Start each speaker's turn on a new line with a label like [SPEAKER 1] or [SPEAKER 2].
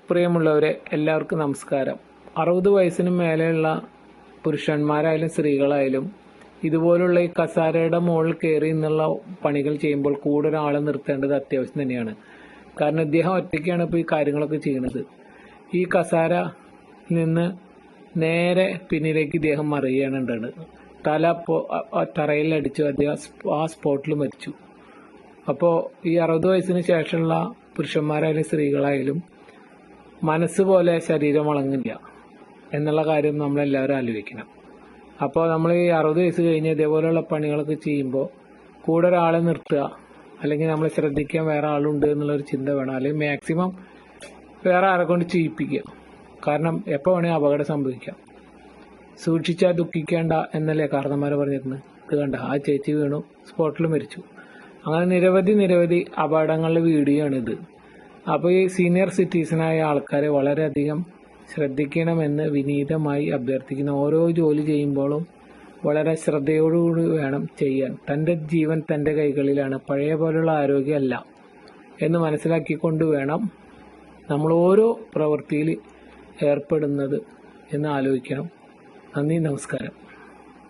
[SPEAKER 1] പ്രിയമുള്ളവരെ, എല്ലാവർക്കും നമസ്കാരം. 60 വയസ്സിന് മേലെയുള്ള പുരുഷന്മാരായാലും സ്ത്രീകളായാലും ഇതുപോലുള്ള ഈ കസാരയുടെ മുകളിൽ കയറി എന്നുള്ള പണികൾ ചെയ്യുമ്പോൾ കൂടെ ഒരാളെ നിർത്തേണ്ടത് അത്യാവശ്യം തന്നെയാണ്. കാരണം ഇദ്ദേഹം ഒറ്റയ്ക്കാണ് ഇപ്പോൾ ഈ കാര്യങ്ങളൊക്കെ ചെയ്യുന്നത്. ഈ കസാര നിന്ന് നേരെ പിന്നിലേക്ക് ഇദ്ദേഹം മറിയുകയാണ് ഉണ്ടായത്. തല തറയിലടിച്ചു അദ്ദേഹം ആ സ്പോട്ടിൽ മരിച്ചു. അപ്പോൾ ഈ 60 വയസ്സിന് ശേഷമുള്ള പുരുഷന്മാരായാലും സ്ത്രീകളായാലും മനസ്സ് പോലെ ശരീരം വളങ്ങില്ല എന്നുള്ള കാര്യം നമ്മളെല്ലാവരും ആലോചിക്കണം. അപ്പോൾ നമ്മൾ ഈ 60 വയസ്സ് കഴിഞ്ഞ് ഇതേപോലെയുള്ള പണികളൊക്കെ ചെയ്യുമ്പോൾ കൂടെ ഒരാളെ നിർത്തുക, അല്ലെങ്കിൽ നമ്മളെ ശ്രദ്ധിക്കാൻ വേറെ ആളുണ്ട് എന്നുള്ളൊരു ചിന്ത വേണം. അല്ലെങ്കിൽ മാക്സിമം വേറെ ആരെ കൊണ്ട് ചെയ്യിപ്പിക്കുക. കാരണം എപ്പോൾ വേണമെങ്കിൽ അപകടം സംഭവിക്കാം. സൂക്ഷിച്ചാൽ ദുഃഖിക്കേണ്ട എന്നല്ലേ കാരണന്മാർ പറഞ്ഞിരുന്നത്. ഇത് കണ്ട, ആ ചേച്ചി വീണു, സ്പോട്ടിൽ മരിച്ചു. അങ്ങനെ നിരവധി അപകടങ്ങളുടെ വീഡിയോ ആണിത്. അപ്പോൾ ഈ സീനിയർ സിറ്റിസനായ ആൾക്കാരെ വളരെയധികം ശ്രദ്ധിക്കണമെന്ന് വിനീതമായി അഭ്യർത്ഥിക്കുന്നു. ഓരോ ജോലി ചെയ്യുമ്പോഴും വളരെ ശ്രദ്ധയോടുകൂടി വേണം ചെയ്യാൻ. തൻ്റെ ജീവൻ തൻ്റെ കൈകളിലാണ്, പഴയ പോലുള്ള ആരോഗ്യമല്ല എന്ന് മനസ്സിലാക്കിക്കൊണ്ട് വേണം നമ്മൾ ഓരോ പ്രവൃത്തിയിൽ ഏർപ്പെടുന്നത് എന്ന് ആലോചിക്കണം. നന്ദി, നമസ്കാരം.